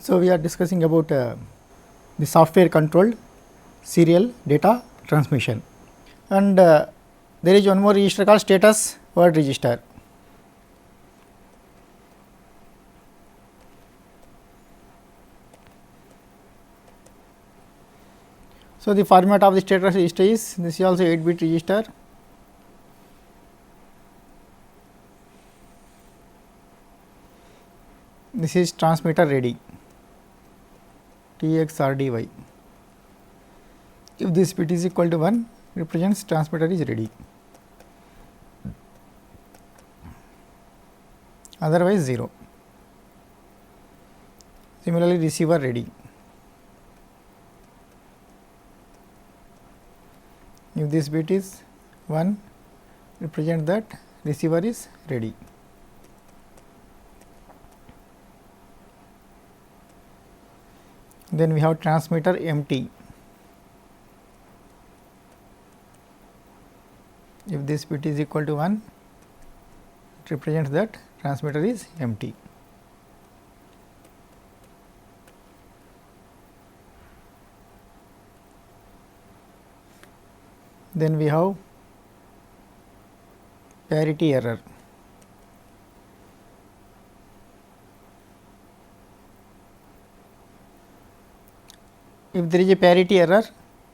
So, we are discussing about the software controlled serial data transmission, and there is one more register called status word register. So, the format of the status register is this is also 8-bit register. This is transmitter ready TXRDY. If this bit is equal to 1, represents transmitter is ready, otherwise 0. Similarly, receiver ready. If this bit is 1, represent that receiver is ready. Then we have transmitter empty. If this bit is equal to 1, it represents that transmitter is empty. Then we have parity error. If there is a parity error,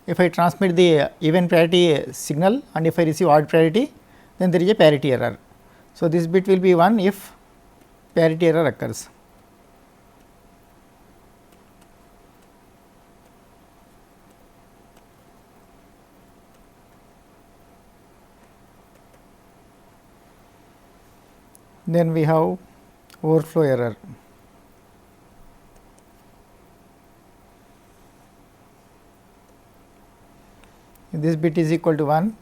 if I transmit the even parity signal and if I receive odd parity, then there is a parity error. So, this bit will be 1 if parity error occurs. Then we have overflow error. If this bit is equal to 1,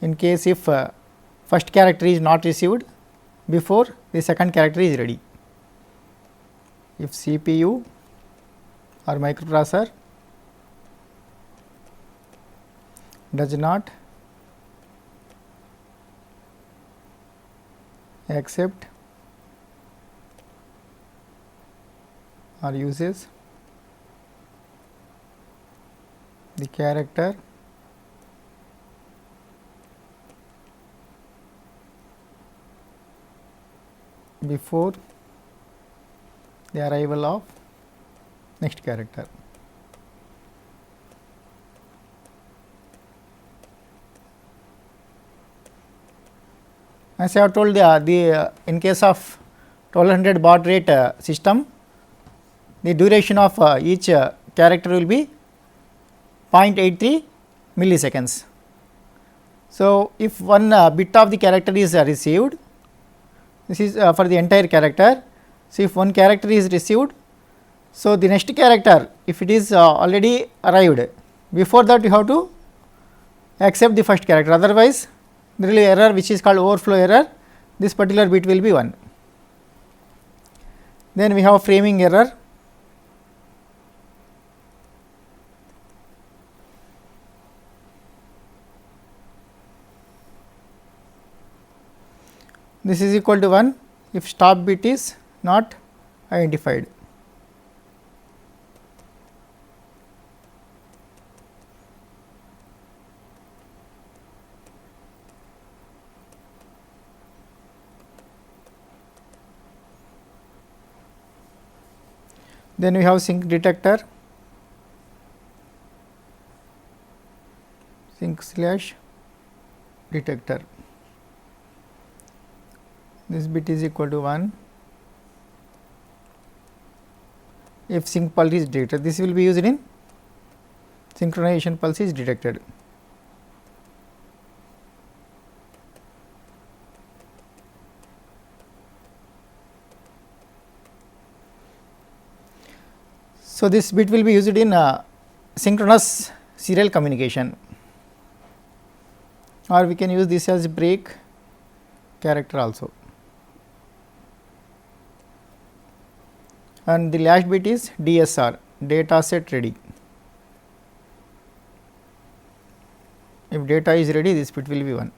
in case if first character is not received before the second character is ready. If CPU or microprocessor does not accept or uses the character before the arrival of next character. As I have told, in case of 1200 baud rate system, the duration of each character will be 0.83 milliseconds. So, if one bit of the character is received, this is for the entire character. So, if one character is received, so the next character, if it is already arrived, before that you have to accept the first character, otherwise there will be error which is called overflow error. This particular bit will be 1. Then we have framing error. This is equal to 1 if stop bit is not identified. Then we have sync detector, sync/detector. This bit is equal to 1 if sync pulse is detected. This will be used in synchronization pulse is detected. So, this bit will be used in synchronous serial communication, or we can use this as break character also. And the last bit is DSR, data set ready. If data is ready, this bit will be 1.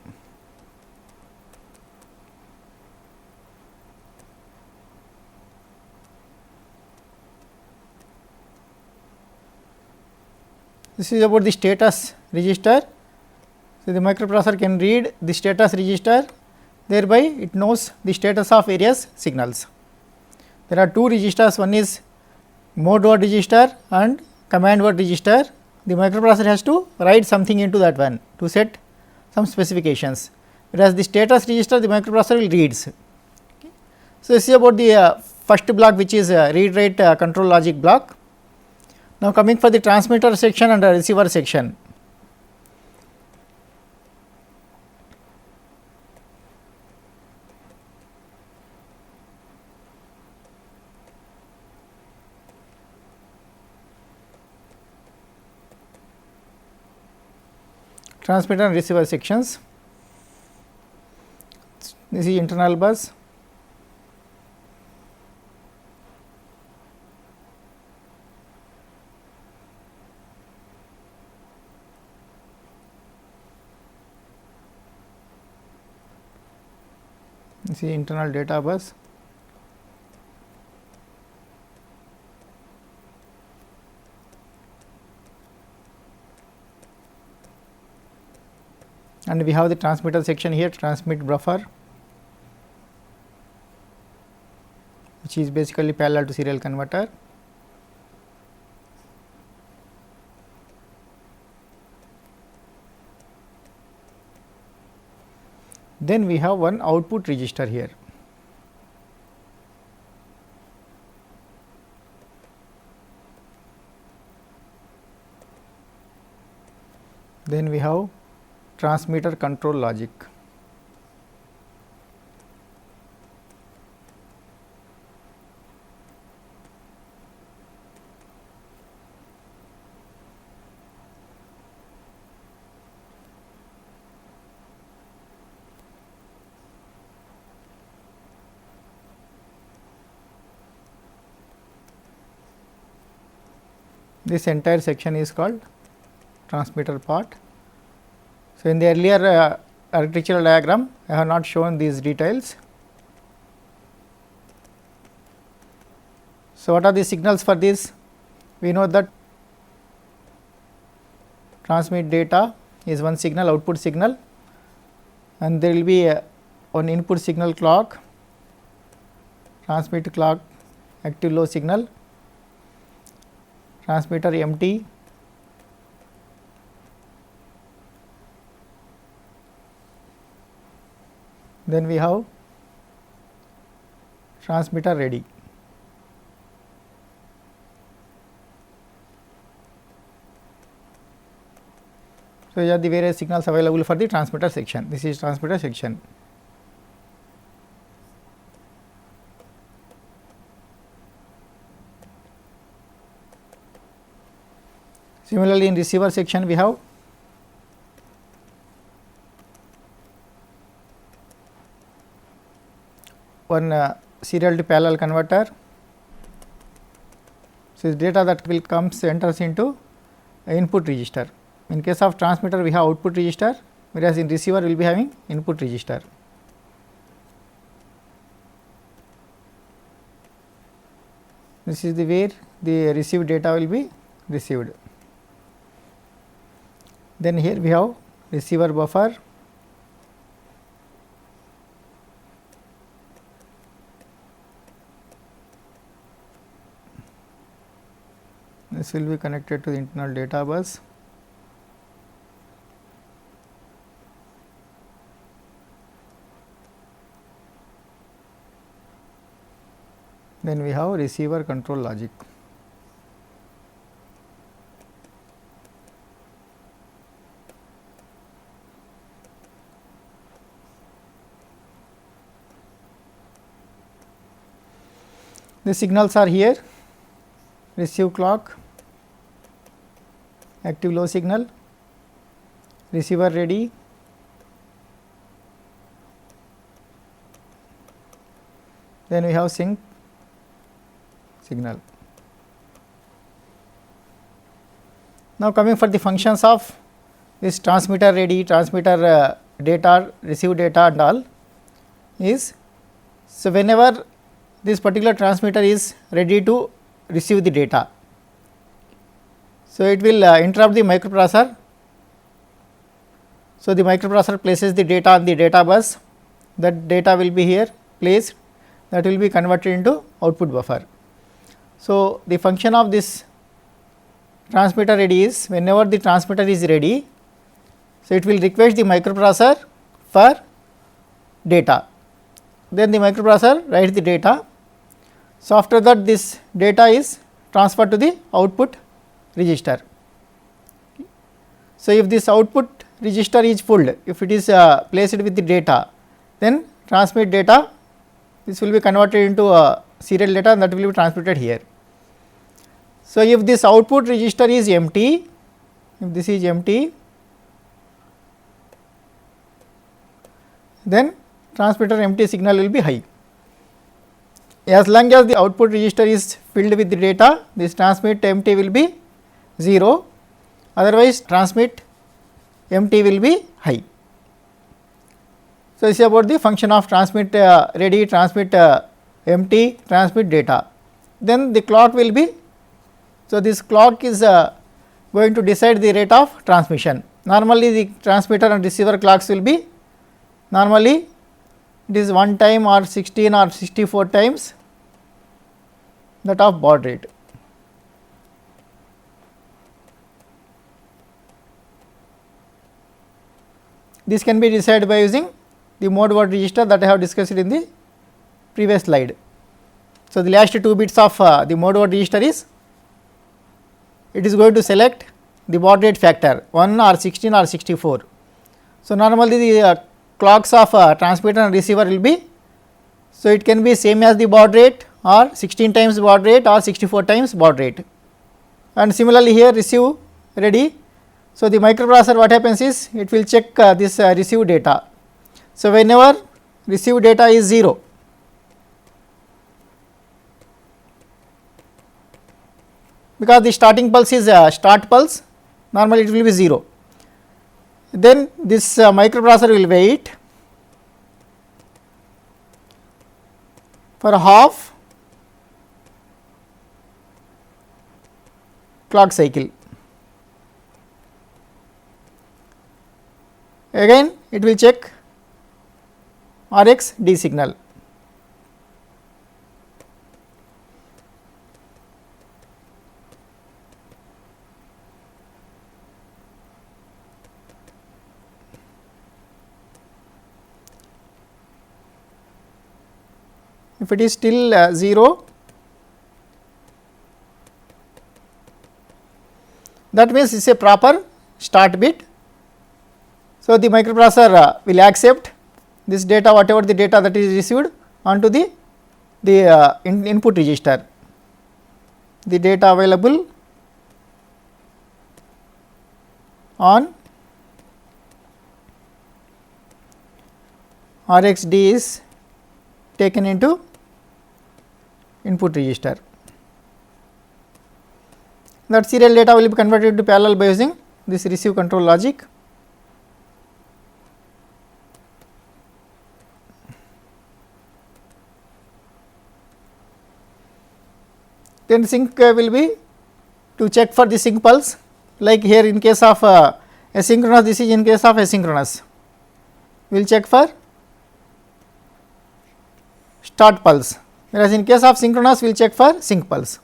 This is about the status register. So, the microprocessor can read the status register, thereby it knows the status of various signals. There are two registers, one is mode word register and command word register. The microprocessor has to write something into that one to set some specifications, whereas the status register the microprocessor will reads. So, this is about the first block, which is read write control logic block. Now, coming for the transmitter section and receiver section. Transmitter and receiver sections. This is internal bus. This is internal data bus. And we have the transmitter section here, transmit buffer, which is basically parallel to serial converter. Then we have one output register here. Then we have transmitter control logic. This entire section is called transmitter part. So, in the earlier architectural diagram, I have not shown these details. So, what are the signals for this? We know that transmit data is one signal, output signal, and there will be one input signal clock, transmit clock, active low signal, transmitter empty, then we have transmitter ready. So, these are the various signals available for the transmitter section. This is transmitter section. Similarly, in receiver section we have one serial to parallel converter. So, data that will comes enters into input register. In case of transmitter we have output register, whereas in receiver we will be having input register. This is the where the received data will be received. Then here we have receiver buffer, this will be connected to the internal data bus. Then we have receiver control logic. The signals are here: receive clock, active low signal, receiver ready, then we have sync signal. Now, coming for the functions of this transmitter ready, transmitter data, receive data and all is, so whenever this particular transmitter is ready to receive the data, So, it will interrupt the microprocessor. So, the microprocessor places the data on the data bus, that data will be here placed, that will be converted into output buffer. So, the function of this transmitter ready is, whenever the transmitter is ready, so it will request the microprocessor for data, then the microprocessor writes the data. So, after that this data is transferred to the output register. So, if this output register is full, if it is placed with the data, then transmit data, this will be converted into a serial data and that will be transmitted here. So, if this output register is empty, if this is empty, then transmitter empty signal will be high. As long as the output register is filled with the data, this transmit empty will be 0, otherwise transmit empty will be high. So, this is about the function of transmit ready, transmit empty, transmit data. Then the clock will be, so this clock is going to decide the rate of transmission. Normally, the transmitter and receiver clocks will be, normally it is 1 time or 16 or 64 times that of baud rate. This can be decided by using the mode word register that I have discussed in the previous slide. So, the last 2 bits of the mode word register is, it is going to select the baud rate factor 1 or 16 or 64. So, normally the clocks of transmitter and receiver will be, so it can be same as the baud rate or 16 times baud rate or 64 times baud rate. And similarly, here receive ready. So, the microprocessor what happens is, it will check this receive data. So, whenever receive data is 0, because the starting pulse is start pulse, normally it will be 0. Then this microprocessor will wait for half clock cycle. Again it will check RX D signal. If it is still 0, that means it is a proper start bit. So, the microprocessor will accept this data, whatever the data that is received, onto the input register. The data available on RxD is taken into input register. That serial data will be converted to parallel by using this receive control logic. Then sync will be to check for the sync pulse, like here in case of asynchronous, this is in case of asynchronous, we will check for start pulse, whereas in case of synchronous we will check for sync pulse.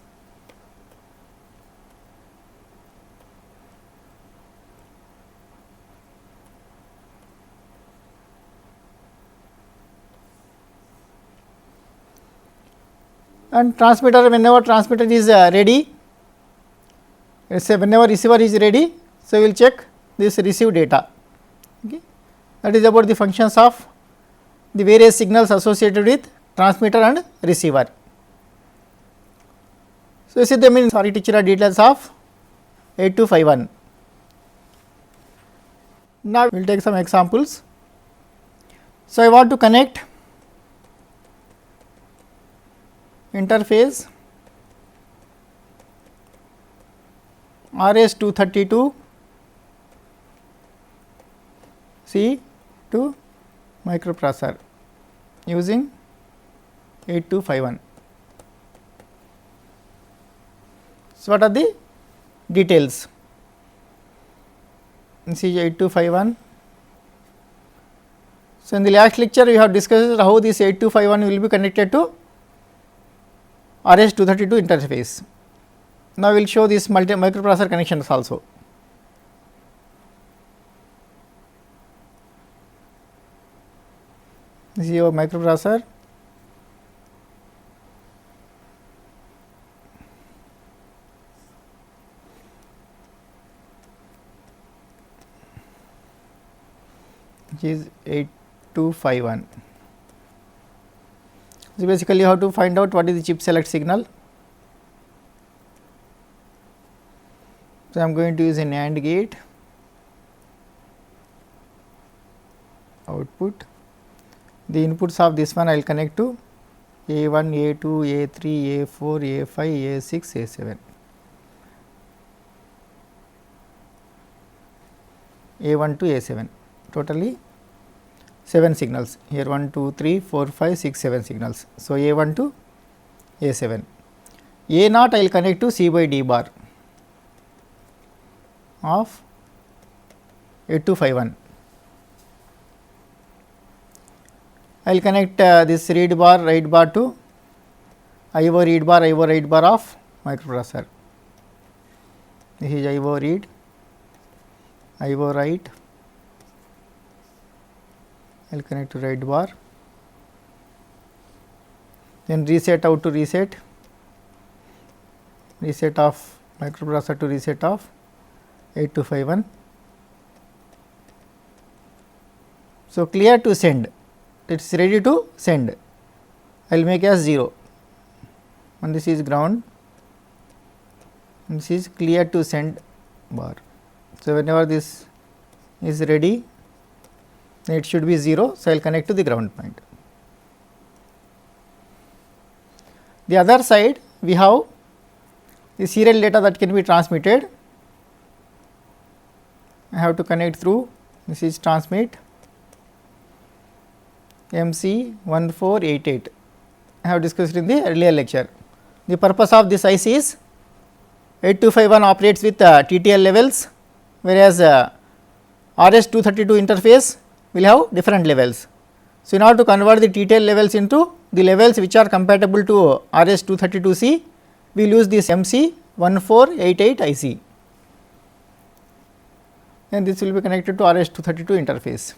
And transmitter, whenever transmitter is ready, say whenever receiver is ready, so we will check this receive data. Okay. That is about the functions of the various signals associated with transmitter and receiver. So, this is the main architectural details of 8251. Now, we will take some examples. So, I want to connect interface RS-232 C to microprocessor using 8251. So, what are the details. This is 8251. So, in the last lecture we have discussed how this 8251 will be connected to RS-232 interface. Now, we will show this microprocessor connections also. This is your microprocessor. Which is 8251. So, basically how to find out what is the chip select signal. So, I am going to use an AND gate output. The inputs of this one I will connect to A1, A2, A3, A4, A5, A6, A7. A1 to A7, totally 7 signals, here 1, 2, 3, 4, 5, 6, 7 signals. So, A1 to A7. A0 I will connect to C by D bar of 8251. I will connect this read bar, write bar to IO read bar, IO write bar of microprocessor. This is IO read, IO write. I will connect to write bar, then reset out to reset, reset of microprocessor to reset of 8251. So, clear to send, it is ready to send. I will make as 0 and this is ground, and this is clear to send bar. So, whenever this is ready, then it should be 0. So, I will connect to the ground point. The other side we have the serial data that can be transmitted. I have to connect through, this is transmit MC1488. I have discussed in the earlier lecture. The purpose of this IC is 8251 operates with TTL levels, whereas RS-232 interface will have different levels. So, in order to convert the TTL levels into the levels which are compatible to RS-232C, we will use this MC1488 IC, and this will be connected to RS-232 interface.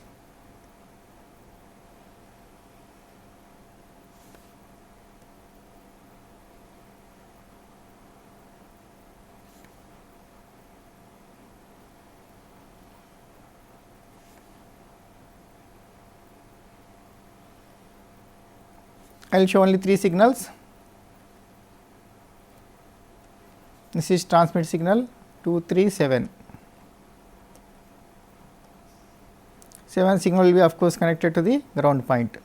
I will show only 3 signals. This is transmit signal 2, 3, 7. 7 signal will be of course connected to the ground point.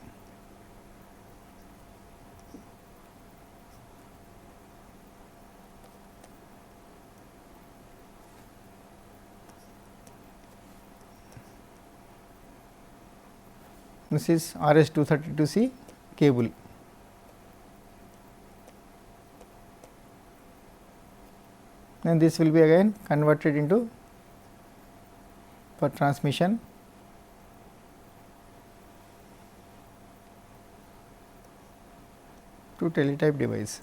This is RS-232C cable. Then this will be again converted into for transmission to teletype device.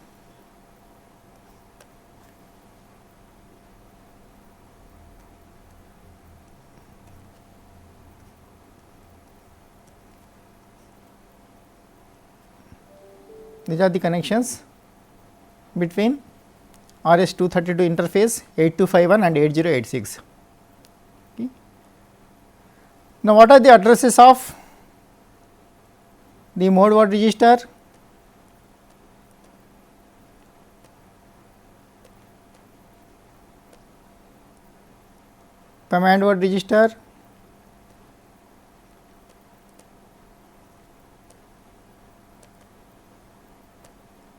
These are the connections between RS-232 interface 8251 and 8086. Okay. Now, what are the addresses of the mode word register, command word register,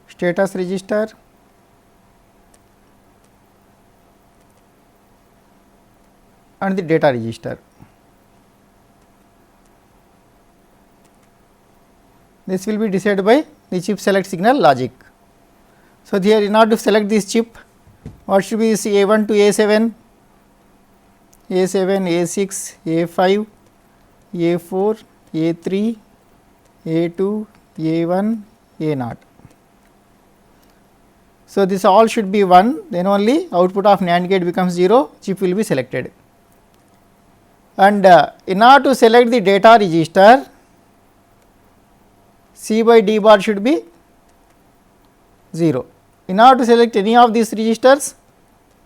status register, and the data register. This will be decided by the chip select signal logic. So, here in order to select this chip, What should be this A1 to A7, A7, A6, A5, A4, A3, A2, A1, A0. So, this all should be 1, then only output of NAND gate becomes 0, chip will be selected. And in order to select the data register, C by D bar should be 0. In order to select any of these registers,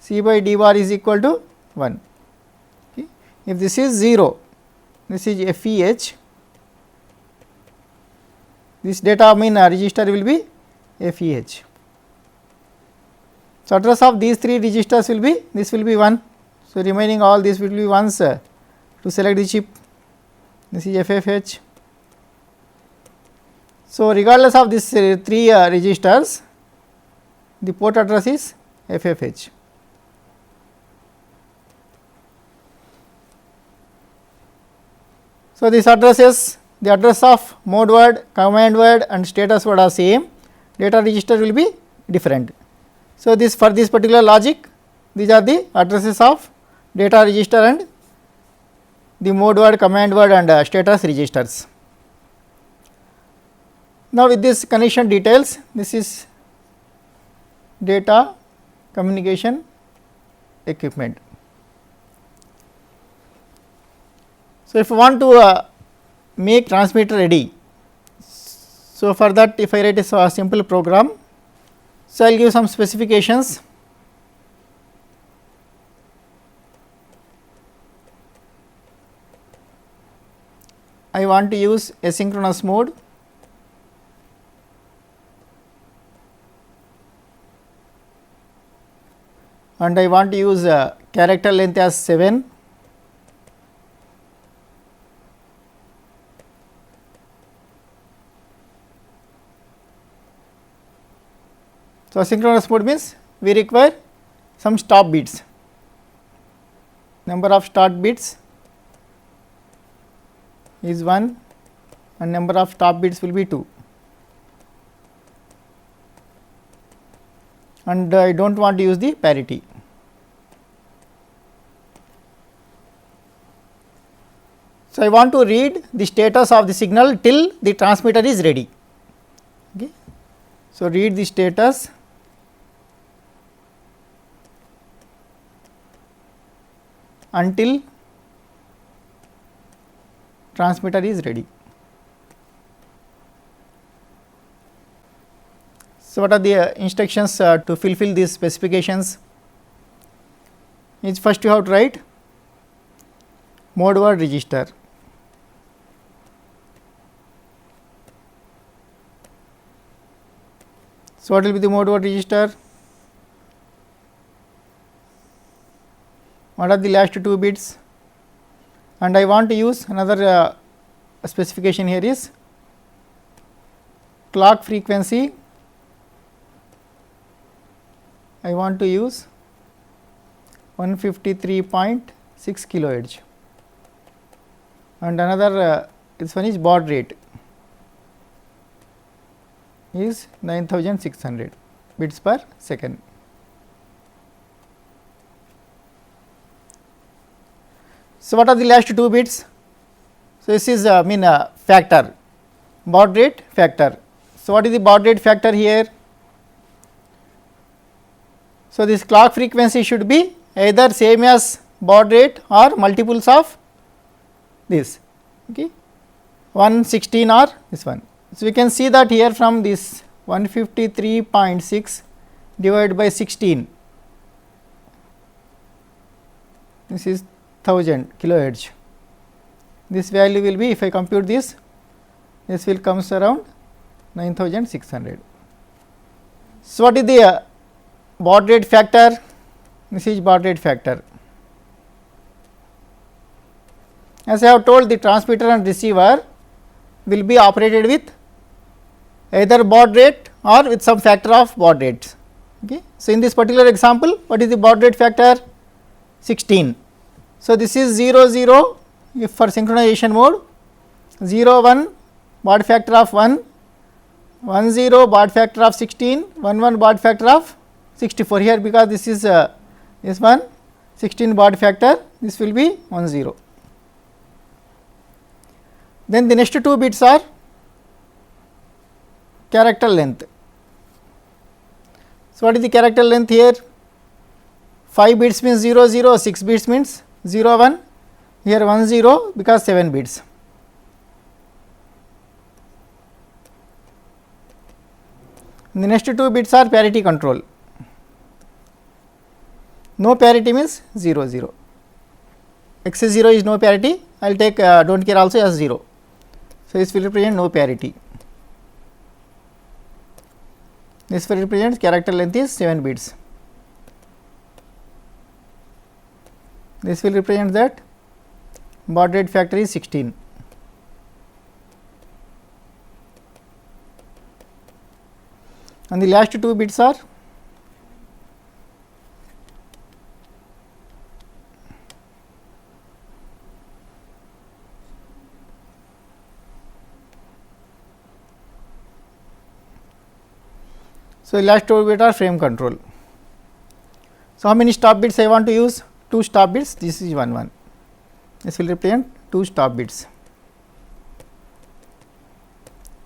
C by D bar is equal to 1. Okay. If this is 0, this is FEH, this data register will be FEH. So, address of these 3 registers will be, this will be 1. So, remaining all these will be 1s to select the chip, this is FFH. So, regardless of these 3 registers, the port address is FFH. So, these addresses, the address of mode word, command word and status word are same, data register will be different. So, this for this particular logic, these are the addresses of data register and the mode word, command word and status registers. Now, with this connection details, this is data communication equipment. So, if you want to make transmitter ready, so for that if I write a simple program, so I will give some specifications. I want to use asynchronous mode, and I want to use character length as 7. So, asynchronous mode means we require some stop bits, number of start bits is 1 and number of stop bits will be 2, and I do not want to use the parity. So, I want to read the status of the signal till the transmitter is ready. Okay. So, read the status until transmitter is ready. So, what are the instructions to fulfill these specifications? Is first you have to write mode word register. So, what will be the mode word register? What are the last 2 bits? And I want to use another specification here is clock frequency. I want to use 153.6 kilohertz, and another this one is baud rate is 9600 bits per second. So, what are the last 2 bits? So, this is factor, baud rate factor. So, what is the baud rate factor here? So, this clock frequency should be either same as baud rate or multiples of this, okay, 116 or this one. So, we can see that here from this 153.6 divided by 16, this is 1000 kilohertz. This value will be, if I compute this will comes around 9600. So, what is the baud rate factor? This is baud rate factor. As I have told, the transmitter and receiver will be operated with either baud rate or with some factor of baud rates. Okay. So, in this particular example, what is the baud rate factor? 16. So, this is 00 if for synchronization mode, 01 baud factor of 1, 10 baud factor of 16, 11 baud factor of 64 here, because this is this one 16 baud factor, this will be 10. Then the next two bits are character length. So, what is the character length here? 5 bits means 0 0, 6 bits means 0 1, here 1 0 because 7 bits. The next two bits are parity control. No parity means 0 0. X 0 is no parity. I will take do not care also as 0. So, this will represent no parity. This will represent character length is 7 bits. This will represent that baud rate factor is 16. And the last two bits are last two bits are frame control. So, how many stop bits I want to use? 2 stop bits, this is 1 1. This will represent 2 stop bits.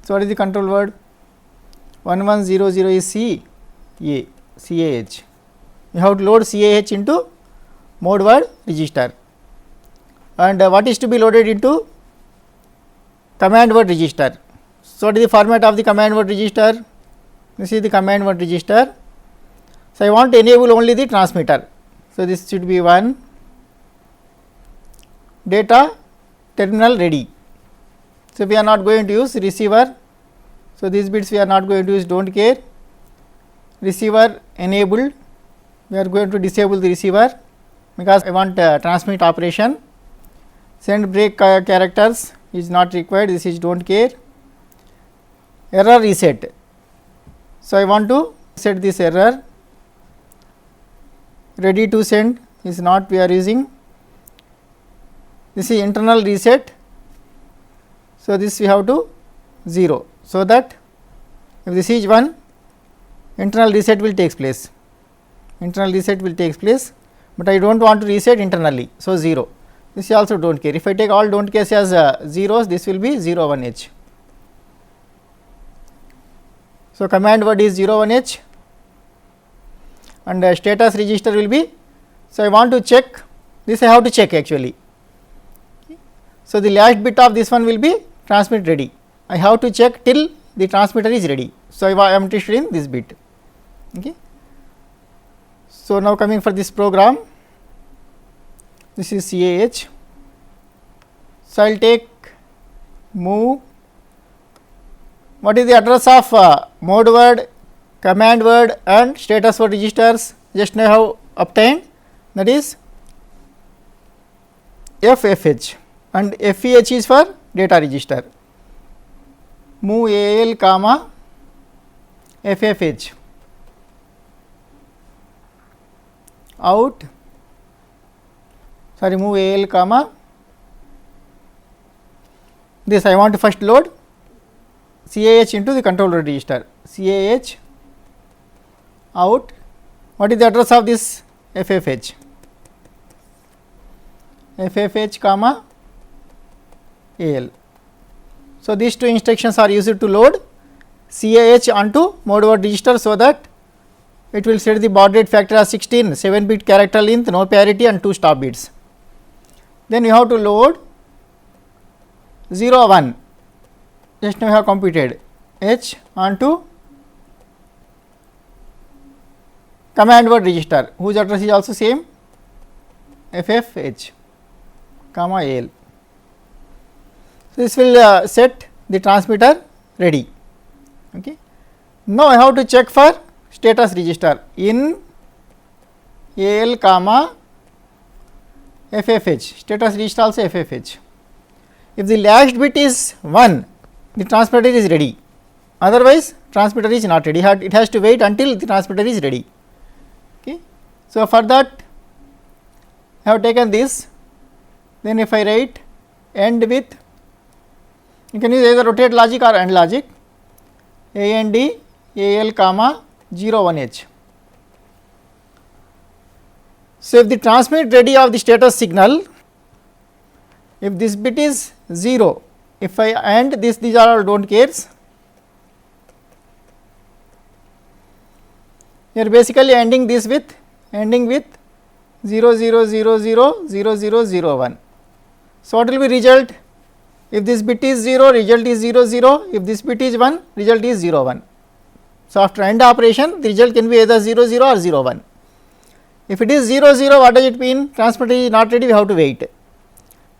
So, what is the control word? 1100 is CAH. You have to load CAH into mode word register, and what is to be loaded into command word register. So, what is the format of the command word register? This is the command word register. So, I want to enable only the transmitter. So, this should be 1 data terminal ready. So, we are not going to use receiver. So, these bits we are not going to use, do not care. Receiver enabled, we are going to disable the receiver, because I want transmit operation. Send break characters is not required, this is do not care. Error reset. So, I want to set this error. Ready to send is not we are using. This is internal reset. So, this we have to 0. So, that if this is 1, internal reset will take place, but I do not want to reset internally. So, 0, this also do not care. If I take all do not care as zeros, this will be 0 1 H. So, command word is 0 1 H, and status register will be. So, I want to check this, I have to check actually. So, the last bit of this one will be transmit ready. I have to check till the transmitter is ready. So, I am interested in this bit. Okay. So, now coming for this program, this is CAH. So, I will take move. What is the address of mode word, command word and status word registers? Just now I have obtained, that is FFH, and FEH is for data register. Move AL comma FFH out, move AL comma this. I want to first load CAH into the controller register. CAH out. What is the address of this FFH? FFH comma AL. So, these two instructions are used to load CAH onto mode word register, so that it will set the baud rate factor as 16, 7 bit character length, no parity and 2 stop bits. Then you have to load 0 1, just now we have computed H onto command word register, whose address is also same, FFH comma AL. So, this will set the transmitter ready. Okay. Now, I have to check for status register in AL comma FFH, status register also FFH. If the last bit is 1, the transmitter is ready, otherwise transmitter is not ready, it has to wait until the transmitter is ready. Okay. So, for that I have taken this, then if I write end with, you can use either rotate logic or AND logic, AND AL comma 0 1 H. So, if the transmit ready of the status signal, if this bit is 0, if I AND this, these are all do not cares. You are basically ANDing this with 0 0 0 0 0 0 0 1. So, what will be result? If this bit is 0, result is 0 0, if this bit is 1, result is 0 1. So, after AND operation, the result can be either 0 0 or 0 1. If it is 0 0, what does it mean? Transmitter is not ready, we have to wait.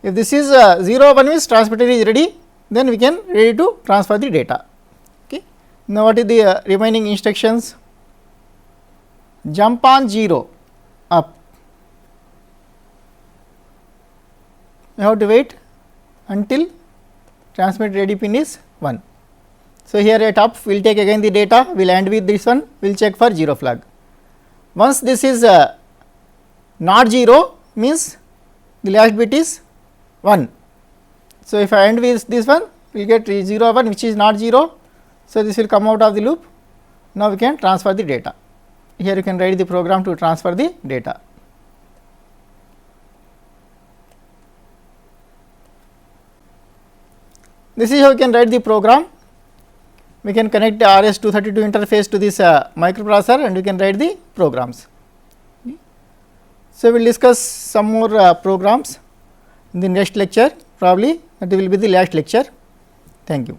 If this is 0 1 means transmitter is ready, then we can ready to transfer the data. Okay. Now, what is the remaining instructions? Jump on 0 up, you have to wait until transmit ready pin is 1. So, here at up we will take again the data, we will AND with this one, we will check for 0 flag. Once this is not 0 means the last bit is 1. So, if I AND with this one, we will get 0 1 which is not 0. So, this will come out of the loop. Now, we can transfer the data. Here you can write the program to transfer the data. This is how you can write the program. We can connect the RS-232 interface to this microprocessor and we can write the programs. So, we will discuss some more programs in the next lecture, probably that will be the last lecture. Thank you.